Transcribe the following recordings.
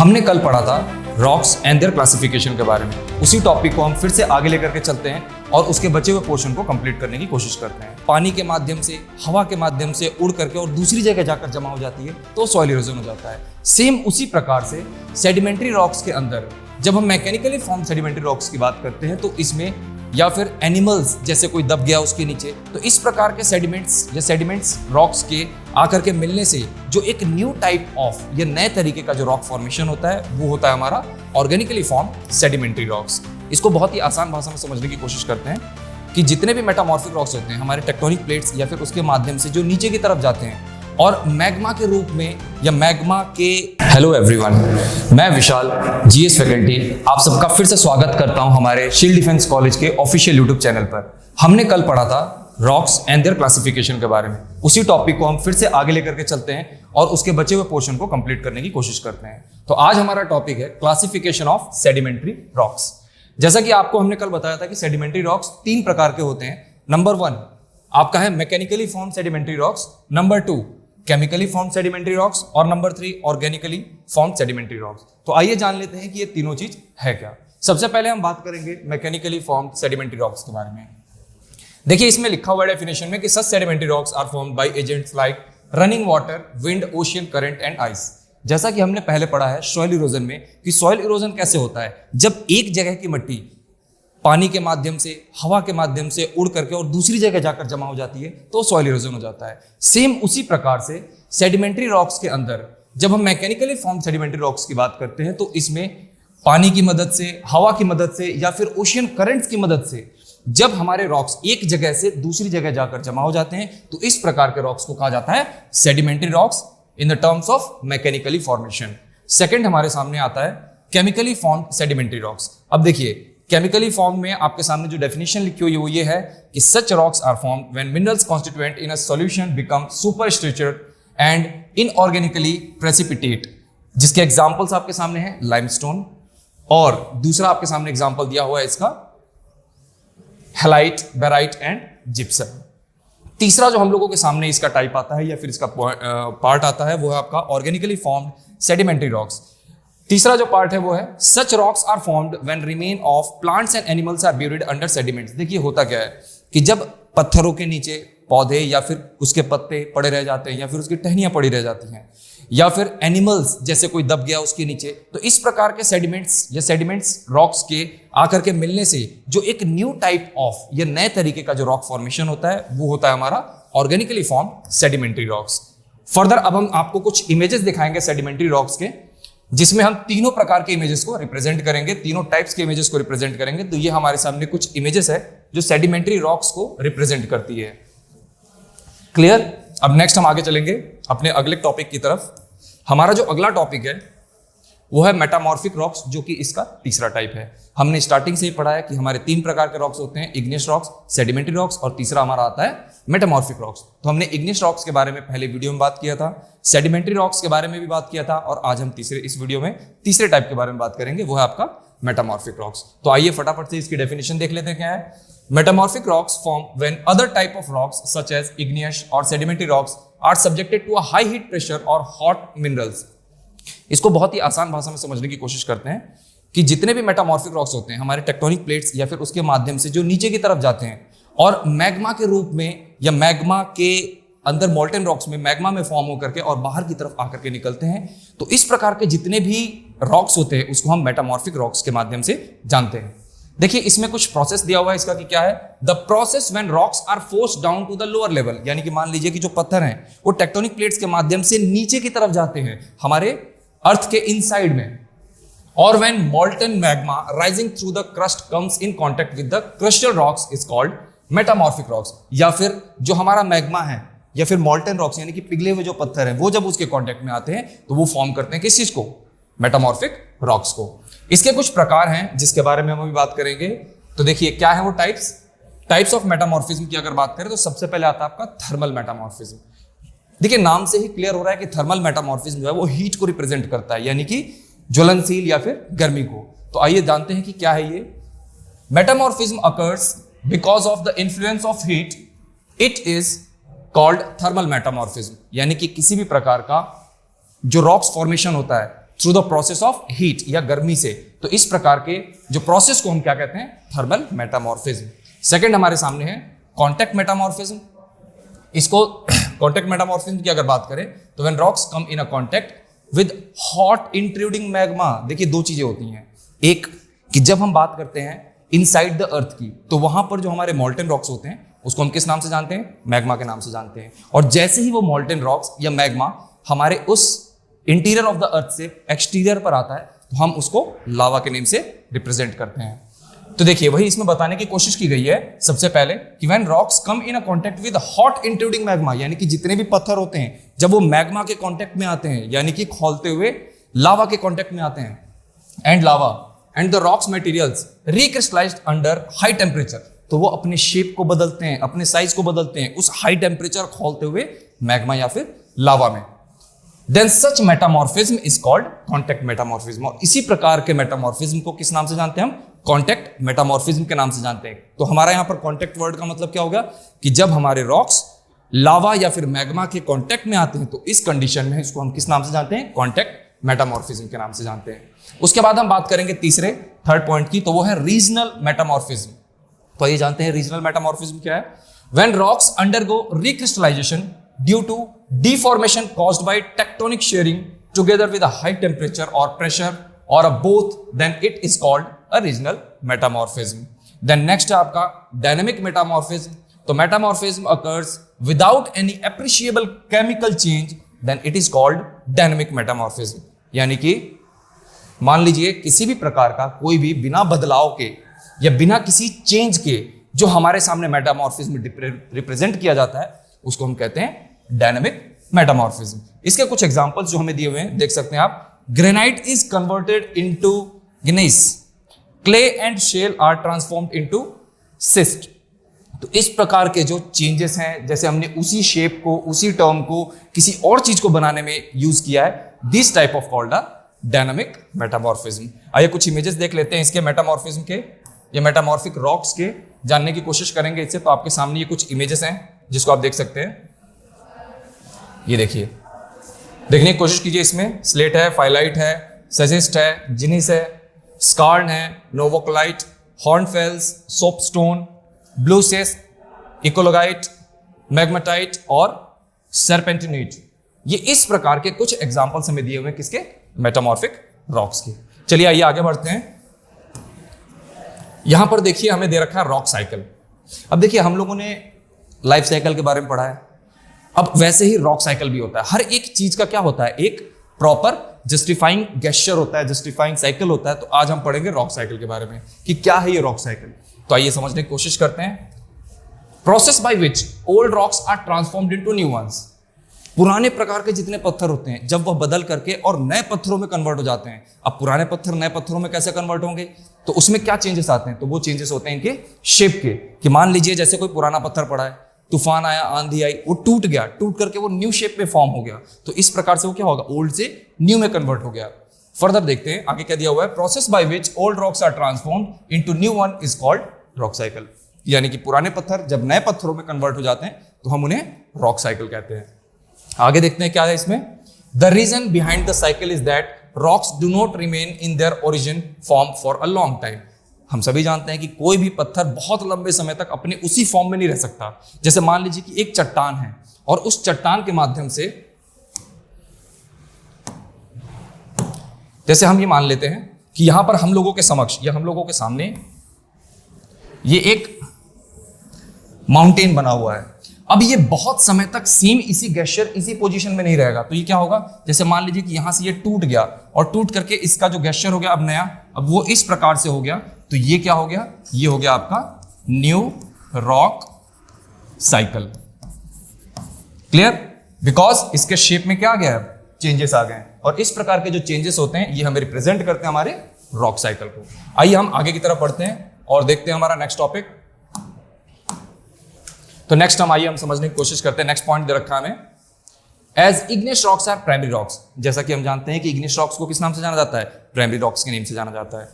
हमने कल पढ़ा था रॉक्स एंड देयर क्लासिफिकेशन के बारे में। उसी टॉपिक को हम फिर से आगे लेकर के चलते हैं और उसके बचे हुए पोर्शन को कंप्लीट करने की कोशिश करते हैं। पानी के माध्यम से, हवा के माध्यम से उड़ करके और दूसरी जगह जाकर जमा हो जाती है तो सॉइल इरोजन हो जाता है। सेम उसी प्रकार से सेडिमेंट्री रॉक्स के अंदर जब हम मैकेनिकली फॉर्म सेडिमेंट्री रॉक्स की बात करते हैं तो इसमें या फिर एनिमल्स जैसे कोई दब गया उसके नीचे, तो इस प्रकार के सेडिमेंट्स रॉक्स के आकर के मिलने से जो एक न्यू टाइप ऑफ या नए तरीके का जो रॉक फॉर्मेशन होता है वो होता है हमारा ऑर्गेनिकली फॉर्म सेडिमेंट्री रॉक्स। इसको बहुत ही आसान भाषा में समझने की कोशिश करते हैं कि जितने भी मेटामॉर्फिक रॉक्स होते हैं हमारे टेक्टोनिक प्लेट्स या फिर उसके माध्यम से जो नीचे की तरफ जाते हैं और मैग्मा के रूप में या मैग्मा के। हेलो एवरीवन, मैं विशाल जीएस फैकल्टी आप सबका फिर से स्वागत करता हूं हमारे शील्ड डिफेंस कॉलेज के ऑफिशियल यूट्यूब चैनल पर। हमने कल पढ़ा था रॉक्स एंड देयर क्लासिफिकेशन के बारे में। उसी टॉपिक को हम फिर से आगे लेकर के चलते हैं और उसके बचे हुए पोर्शन को कंप्लीट करने की कोशिश करते हैं। तो आज हमारा टॉपिक है क्लासिफिकेशन ऑफ सेडिमेंट्री रॉक्स। जैसा कि आपको हमने कल बताया था कि सेडिमेंट्री रॉक्स 3 प्रकार के होते हैं। नंबर 1 आपका है mechanically form sedimentary rocks, number 2 chemically form sedimentary rocks और number 3 organically form sedimentary rocks. तो आइए जान लेते हैं कि ये तीनों चीज है क्या। सबसे पहले हम बात करेंगे मैकेनिकली फॉर्म सेडिमेंट्री रॉक्स के बारे में। देखिए इसमें लिखा हुआ डेफिनेशन में कि such sedimentary rocks are formed by agents like running water, wind, ocean current and ice. जैसा कि हमने पहले पढ़ा है सॉइल इरोजन में कि सॉइल इरोजन कैसे होता है, जब एक जगह की मिट्टी पानी के माध्यम से, हवा के माध्यम से उड़ करके और दूसरी जगह जाकर जमा हो जाती है तो सॉइल इरोजन हो जाता है। सेम उसी प्रकार से सेडिमेंट्री रॉक्स के अंदर जब हम मैकेनिकली फॉर्म सेडिमेंट्री रॉक्स की बात करते हैं तो इसमें पानी की मदद से, हवा की मदद से या फिर ओशियन करंट्स की मदद से जब हमारे रॉक्स एक जगह से दूसरी जगह जाकर जमा हो जाते हैं तो इस प्रकार के रॉक्स को कहा जाता है sedimentary rocks in the terms of mechanically formation. Second हमारे सामने आता है केमिकली फॉर्म सेडिमेंट्री रॉक्स। अब देखिए केमिकली फॉर्म में आपके सामने जो डेफिनेशन लिखी हुई है वो ये है कि such rocks are formed when minerals constituent in a solution become super structured and inorganically precipitate. जिसके एग्जांपल्स आपके सामने हैं लाइमस्टोन और दूसरा आपके सामने एग्जांपल दिया हुआ है इसका हैलाइट, बेराइट एंड जिप्सम। तीसरा जो हम लोगों के सामने इसका टाइप आता है या फिर इसका पार्ट आता है वो है आपका ऑर्गेनिकली फॉर्म्ड सेडिमेंट्री रॉक्स। तीसरा जो पार्ट है वो है such rocks are formed when remain of plants and animals are buried under sediments. देखिए होता क्या है कि जब पत्थरों के नीचे पौधे या फिर उसके पत्ते पड़े रह जाते हैं या फिर उसकी टहनियां पड़ी रह जाती हैं या फिर एनिमल्स जैसे कोई दब गया उसके नीचे, तो इस प्रकार के सेडिमेंट्स रॉक्स के आकर के मिलने से जो एक न्यू टाइप ऑफ या नए तरीके का जो रॉक फॉर्मेशन होता है वो होता है हमारा organically form sedimentary rocks. Further अब हम आपको कुछ इमेजेस दिखाएंगे सेडिमेंट्री रॉक्स के, जिसमें हम तीनों प्रकार के इमेजेस को रिप्रेजेंट करेंगे, तीनों टाइप्स के इमेजेस को रिप्रेजेंट करेंगे। तो ये हमारे सामने कुछ इमेजेस है जो सेडिमेंट्री रॉक्स को रिप्रेजेंट करती है। क्लियर? अब नेक्स्ट हम आगे चलेंगे अपने अगले टॉपिक की तरफ। हमारा जो अगला टॉपिक है वो है मेटामॉर्फिक रॉक्स, जो कि इसका तीसरा टाइप है। हमने स्टार्टिंग से ही पढ़ा है कि हमारे 3 प्रकार के रॉक्स होते हैं, इग्नियस रॉक्स, सेडिमेंट्री रॉक्स और तीसरा हमारा आता है मेटामॉर्फिक रॉक्स। तो हमने इग्नियस रॉक्स के बारे में पहले वीडियो में बात किया था, सेडिमेंट्री रॉक्स के बारे में भी बात किया था और आज हम इस वीडियो में तीसरे टाइप के बारे में बात करेंगे, वो है आपका मेटामॉर्फिक रॉक्स। तो आइए फटाफट से इसकी डेफिनेशन देख लेते हैं क्या है। Metamorphic rocks form when other type of rocks such as igneous or sedimentary rocks are subjected to a high heat pressure or hot minerals। इसको बहुत ही आसान भाषा में समझने की कोशिश करते हैं कि जितने भी मेटामॉर्फिक रॉक्स होते हैं हमारे टेक्टोनिक प्लेट्स या फिर उसके माध्यम से जो नीचे की तरफ जाते हैं और मैग्मा के रूप में या मैग्मा के अंदर मोल्टेन रॉक्स में मैग्मा में फॉर्म होकर के और बाहर की तरफ आकर के निकलते हैं, तो इस प्रकार के जितने भी रॉक्स होते हैं उसको हम मेटामॉर्फिक रॉक्स के माध्यम से जानते हैं। देखिए इसमें कुछ प्रोसेस दिया हुआ है इसका कि क्या है, the process when rocks are forced down to the lower level. यानी कि मान लीजिए कि जो पत्थर हैं वो टेक्टोनिक प्लेट्स के माध्यम से नीचे की तरफ जाते हैं हमारे अर्थ के इनसाइड में, और when molten magma rising through the crust comes in contact with the crustal rocks is called metamorphic rocks. या फिर जो हमारा मैग्मा है या फिर मोल्टन रॉक्स यानी कि पिघले हुए जो पत्थर हैं वो जब उसके कांटेक्ट में आते हैं तो वो फॉर्म करते हैं किस चीज को, मेटामॉर्फिक रॉक्स को। इसके कुछ प्रकार हैं जिसके बारे में हम अभी बात करेंगे। तो देखिए क्या है वो टाइप्स ऑफ मेटामॉर्फिज्म की अगर बात करें तो सबसे पहले आता है आपका थर्मल मेटामॉर्फिज्म। देखिए नाम से ही क्लियर हो रहा है कि थर्मल मेटामॉर्फिज्म जो है वो हीट को रिप्रेजेंट करता है, यानी कि ज्वलनशील या फिर गर्मी को। तो आइए जानते हैं कि क्या है ये। Metamorphism occurs because of the influence of heat, it is called thermal metamorphism. यानी कि किसी भी प्रकार का जो रॉक्स फॉर्मेशन होता है through the process of heat या गर्मी से। तो इस प्रकार के जो प्रोसेस को हम क्या कहते हैं, थर्मल मेटामॉर्फिज्म। सेकंड हमारे सामने है कॉन्टैक्ट मेटामॉर्फिज्म। इसको कॉन्टैक्ट मेटामॉर्फिज्म की अगर बात करें तो when rocks come in a contact with hot intruding magma. देखिए दो चीजें होती हैं, एक कि जब हम बात करते हैं इनसाइड द अर्थ की, तो वहां पर जो हमारे मॉल्टन रॉक्स होते हैं उसको हम किस नाम से जानते हैं, मैग्मा के नाम से जानते हैं। और जैसे ही वो मॉल्टन रॉक्स या मैग्मा हमारे उस इंटीरियर ऑफ द अर्थ से एक्सटीरियर पर आता है तो हम उसको लावा के नेम से रिप्रेजेंट करते हैं। तो देखिए वही इसमें बताने की कोशिश की गई है सबसे पहले कि when rocks come in a contact with hot intruding magma, यानी कि जितने भी पत्थर होते हैं जब वो मैग्मा के कांटेक्ट में आते हैं, यानी कि खौलते हुए लावा के कांटेक्ट में आते हैं, and lava and the rocks materials recrystallized under high temperature, तो वो अपने शेप को बदलते हैं, अपने साइज को बदलते हैं उस हाई टेम्परेचर खौलते हुए मैग्मा या फिर लावा में। Then such metamorphism is called contact metamorphism. और इसी प्रकार के मेटामॉर्फिज्म को किस नाम से जानते हैं हम, कॉन्टैक्ट मेटामॉर्फिज्म के नाम से जानते हैं। तो हमारा यहां पर कॉन्टैक्ट वर्ड का मतलब क्या होगा कि जब हमारे रॉक्स लावा या फिर मैग्मा के कॉन्टैक्ट में आते हैं तो इस कंडीशन में इसको हम किस नाम से जानते हैं, कॉन्टैक्ट मेटामॉर्फिज्म के नाम से जानते हैं। उसके बाद हम बात करेंगे तीसरे थर्ड पॉइंट की, तो वो है रीजनल मेटामॉर्फिज्म। तो ये जानते हैं रीजनल मेटामॉर्फिज्म क्या है। When rocks undergo recrystallization due to deformation caused by tectonic shearing together with a high temperature or pressure or a both, then it is called a regional metamorphism. Then next है आपका dynamic metamorphism. तो metamorphism occurs without any appreciable chemical change, then it is called dynamic metamorphism. यानी कि मान लीजिए किसी भी प्रकार का कोई भी बिना बदलाव के या बिना किसी चेंज के जो हमारे सामने मेटामॉर्फिज्म रिप्रेजेंट किया जाता है उसको हम कहते हैं डायनामिक मेटामॉर्फिज्म। इसके कुछ एग्जांपल्स जो हमें दिए हुए हैं देख सकते हैं आप। Granite is converted into gneiss, clay and shale are transformed into schist. तो इस प्रकार के जो चेंजेस हैं, जैसे हमने उसी शेप को उसी टर्म को किसी और चीज को बनाने में यूज किया है, this type of called a dynamic metamorphism. आइए कुछ इमेजेस देख लेते हैं इसके मेटामॉर्फिज्म के या मेटामॉर्फिक रॉक्स के, जानने की कोशिश करेंगे इससे। तो आपके सामने ये कुछ इमेजेस हैं जिसको आप देख सकते हैं। ये देखिए, देखने की कोशिश कीजिए। इसमें स्लेट है, फाइलाइट है, सेजिस्ट है, जिनिस है, स्कार्न है, नोवोक्लाइट, हॉर्नफेल्स, सोपस्टोन, ब्लूसेस, इकोलोगाइट, मैग्मेटाइट और सर्पेंटिनेट। ये इस प्रकार के कुछ एग्जांपल्स हमें दिए हुए हैं किसके, मेटामॉर्फिक रॉक्स के। चलिए आइए आगे बढ़ते हैं। यहां पर देखिए हमें दे रखा है रॉक साइकिल। अब देखिए हम लोगों ने लाइफ साइकिल के बारे में पढ़ा है, अब वैसे ही रॉक साइकिल भी होता है। हर एक चीज का क्या होता है, एक प्रॉपर जस्टिफाइंग गेस्चर होता है, जस्टिफाइंग साइकिल होता है। तो आज हम पढ़ेंगे रॉक साइकिल के बारे में कि क्या है ये रॉक साइकिल। तो आइए समझने की कोशिश करते हैं। Process by which old rocks are transformed into new ones. पुराने प्रकार के जितने पत्थर होते हैं जब वह बदल करके और नए पत्थरों में कन्वर्ट हो जाते हैं। अब पुराने पत्थर नए पत्थरों में कैसे कन्वर्ट होंगे, तो उसमें क्या चेंजेस आते हैं, तो वो चेंजेस होते हैं इनके शेप के। कि मान लीजिए जैसे कोई पुराना पत्थर पड़ा है, तूफान आया, आंधी आई, वो टूट गया, टूट करके वो न्यू शेप में फॉर्म हो गया। तो इस प्रकार से वो क्या होगा, ओल्ड से न्यू में कन्वर्ट हो गया। फर्दर देखते हैं आगे क्या दिया हुआ है। Process by which old rocks are transformed into new one is called rock cycle. यानी कि पुराने पत्थर जब नए पत्थरों में कन्वर्ट हो जाते हैं तो हम उन्हें रॉक साइकिल कहते हैं। आगे देखते हैं क्या है इसमें। The reason behind the cycle is that rocks do not remain in their origin form for a long time. हम सभी जानते हैं कि कोई भी पत्थर बहुत लंबे समय तक अपने उसी फॉर्म में नहीं रह सकता। जैसे मान लीजिए कि एक चट्टान है और उस चट्टान के माध्यम से, जैसे हम ये मान लेते हैं कि यहां पर हम लोगों के समक्ष या हम लोगों के सामने ये एक माउंटेन बना हुआ है। अब ये बहुत समय तक सेम इसी गेस्चर इसी पोजीशन में नहीं रहेगा। तो ये क्या होगा, जैसे मान लीजिए कि यहां से ये टूट गया और टूट करके इसका जो गेस्चर हो गया अब नया, अब वो इस प्रकार से हो गया। तो ये क्या हो गया, ये हो गया आपका new rock cycle. Clear, because इसके शेप में क्या आ गया, चेंजेस आ गए। और इस प्रकार के जो चेंजेस होते हैं ये हमें रिप्रेजेंट करते हैं हमारे रॉक साइकिल को। आइए हम आगे की तरफ बढ़ते हैं और देखते हैं हमारा नेक्स्ट टॉपिक। तो नेक्स्ट हम समझने की कोशिश करते हैं। नेक्स्ट पॉइंट दे रखा है हमें, as igneous rocks are primary rocks. जैसा कि हम जानते हैं कि इग्नियस रॉक्स को किस नाम से जाना जाता है, प्राइमरी रॉक्स के नेम से जाना जाता है।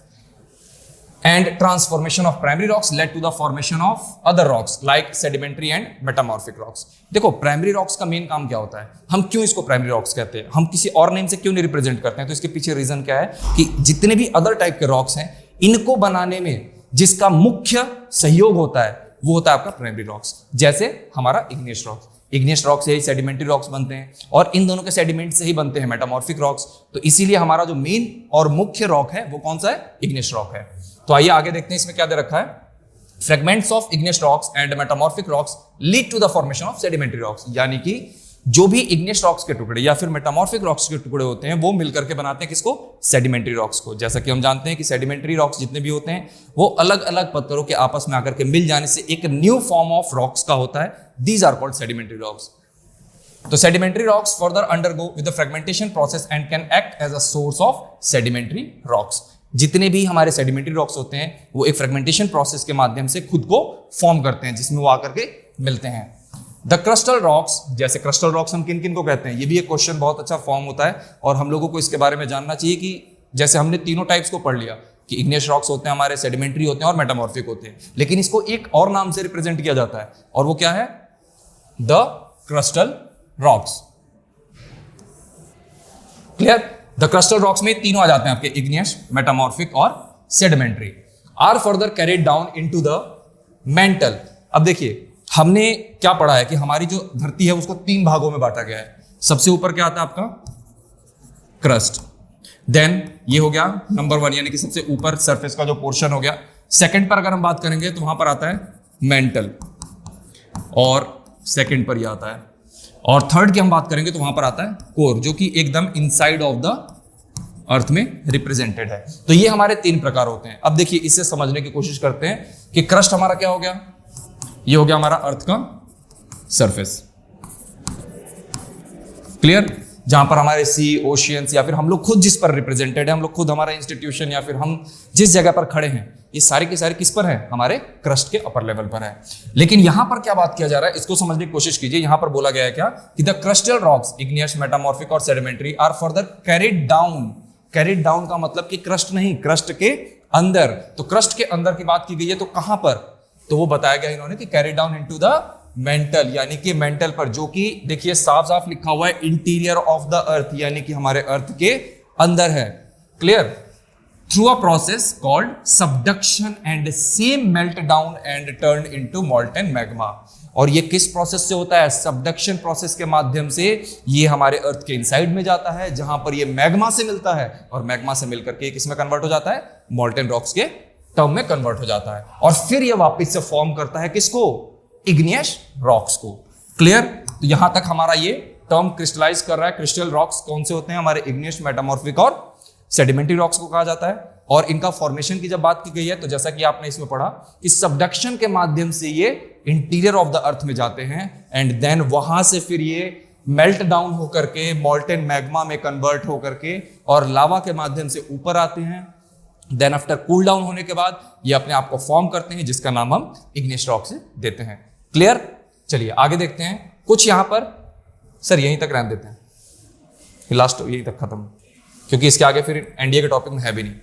and transformation of primary rocks led to the formation of other rocks like sedimentary and metamorphic rocks। देखो प्राइमरी रॉक्स का मेन काम क्या होता है, हम क्यों इसको प्राइमरी रॉक्स कहते हैं, हम किसी और नेम से क्यों नहीं रिप्रेजेंट करते हैं, तो इसके पीछे रीजन क्या है कि जितने भी अदर टाइप के रॉक्स हैं इनको बनाने में जिसका मुख्य सहयोग होता है वो होता है आपका प्राइमरी रॉक्स। जैसे हमारा इग्नियस रॉक्स, इग्नियस रॉक से ही सेडिमेंट्री रॉक्स बनते हैं और इन दोनों के सेडिमेंट से ही बनते हैं मेटामॉर्फिक रॉक्स। तो इसीलिए हमारा जो मेन और मुख्य रॉक है वो कौन सा है, इग्नियस रॉक है। तो आइए आगे देखते हैं इसमें क्या दे रखा है। Fragments of igneous rocks and metamorphic rocks lead to the formation of sedimentary rocks, यानी कि जो भी इग्नियस रॉक्स के टुकड़े या फिर मेटामॉर्फिक रॉक्स के टुकड़े होते हैं वो मिलकर के बनाते हैं किसको, सेडिमेंट्री रॉक्स को। जैसा कि हम जानते हैं कि सेडिमेंट्री रॉक्स जितने भी होते हैं वो अलग अलग पत्थरों के आपस में आकर के मिल जाने से एक न्यू फॉर्म ऑफ रॉक्स का होता है, these are called sedimentary rocks. तो sedimentary rocks further undergo with the fragmentation process and can act as a source of sedimentary rocks. जितने भी हमारे सेडिमेंट्री रॉक्स होते हैं वो एक फ्रेगमेंटेशन प्रोसेस के माध्यम से खुद को फॉर्म करते हैं जिसमें वो आकर के मिलते हैं। द क्रिस्टल रॉक्स, जैसे क्रिस्टल रॉक्स हम किन किन को कहते हैं, ये भी एक क्वेश्चन बहुत अच्छा फॉर्म होता है और हम लोगों को इसके बारे में जानना चाहिए कि जैसे हमने तीनों टाइप्स को पढ़ लिया कि इग्नियस रॉक्स होते हैं हमारे, सेडिमेंट्री होते हैं और मेटामॉर्फिक होते हैं, लेकिन इसको एक और नाम से रिप्रेजेंट किया जाता है और वो क्या है, the crystal rocks. Clear. The crystal rocks में तीनों आ जाते हैं आपके, इग्नियस, मेटामॉर्फिक और sedimentary, are further carried down into the mantle. अब देखिए हमने क्या पढ़ा है कि हमारी जो धरती है उसको तीन भागों में बांटा गया है। सबसे ऊपर क्या आता है आपका, क्रस्ट, देन ये हो गया नंबर 1 यानी कि सबसे ऊपर सरफेस का जो पोर्शन हो गया। सेकंड पर अगर हम बात करेंगे तो वहां पर आता है मेंटल और सेकंड पर ये आता है, और थर्ड की हम बात करेंगे तो वहां पर आता है कोर, जो कि एकदम इनसाइड ऑफ द अर्थ में रिप्रेजेंटेड है। तो ये हमारे तीन प्रकार होते हैं। अब देखिए इसे समझने की कोशिश करते हैं कि क्रस्ट हमारा क्या हो गया, ये हो गया हमारा अर्थ का सरफेस, क्लियर, जहां पर हमारे सी, ओशियंस या फिर हम लोग खुद जिस पर रिप्रेजेंटेड है, हम लोग खुद हमारा इंस्टीट्यूशन या फिर हम जिस जगह पर खड़े हैं, ये सारे के सारे किस पर है, हमारे क्रस्ट के अपर लेवल पर है। लेकिन यहां पर क्या बात किया जा रहा है इसको समझने की कोशिश कीजिए। यहां पर बोला गया है क्या कि the crystal rocks, igneous, metamorphic और sedimentary are further carried down. Carried down का मतलब कि क्रस्ट नहीं, क्रस्ट के अंदर। तो क्रस्ट के अंदर की बात की गई है तो कहां पर, तो वो बताया गया इन्होंने कि carried down into the mental, यानी कि मेंटल पर, जो कि देखिए साफ साफ लिखा हुआ है इंटीरियर ऑफ द अर्थ, यानी कि हमारे अर्थ के अंदर है। Clear. Through a process called subduction and same melt down and turn into molten magma. और ये किस प्रोसेस से होता है, सबडक्शन प्रोसेस के माध्यम से ये हमारे अर्थ के इनसाइड में जाता है, जहां पर ये मैग्मा से मिलता है और मैग्मा से मिलकर के किसमें कन्वर्ट हो जाता है, मोल्टेन रॉक्स के टर्म में कन्वर्ट हो जाता है, और फिर ये वापस से फॉर्म करता है किसको, इग्नियस रॉक्स को। क्लियर। तो यहां तक हमारा ये टर्म क्रिस्टलाइज कर रहा है। क्रिस्टल रॉक्स कौन से होते हैं, हमारे इग्नियस, मेटामॉर्फिक और सेडिमेंट्री रॉक्स को कहा जाता है। और इनका फॉर्मेशन की जब बात की गई है तो जैसा कि आपने इसमें पढ़ा कि सबडक्शन के माध्यम से ये इंटीरियर ऑफ द अर्थ में जाते हैं एंड देन वहां से फिर ये मेल्ट डाउन होकर के मोल्टेन मैग्मा में कन्वर्ट होकर के और लावा के माध्यम से ऊपर आते हैं। देन आफ्टर कूल डाउन होने के बाद ये अपने आप को फॉर्म करते हैं, जिसका नाम हम इग्नियस रॉक से देते हैं। क्लियर। चलिए आगे देखते हैं कुछ यहां पर, सर यहीं तक रहने देते हैं, लास्ट यहीं तक खत्म, क्योंकि इसके आगे फिर एनडीए के टॉपिक में है भी नहीं।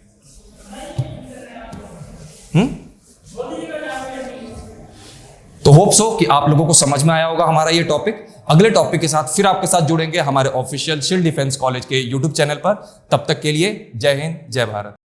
तो होप सो कि आप लोगों को समझ में आया होगा हमारा ये टॉपिक। अगले टॉपिक के साथ फिर आपके साथ जुड़ेंगे हमारे ऑफिशियल शील्ड डिफेंस कॉलेज के यूट्यूब चैनल पर। तब तक के लिए जय हिंद, जय भारत।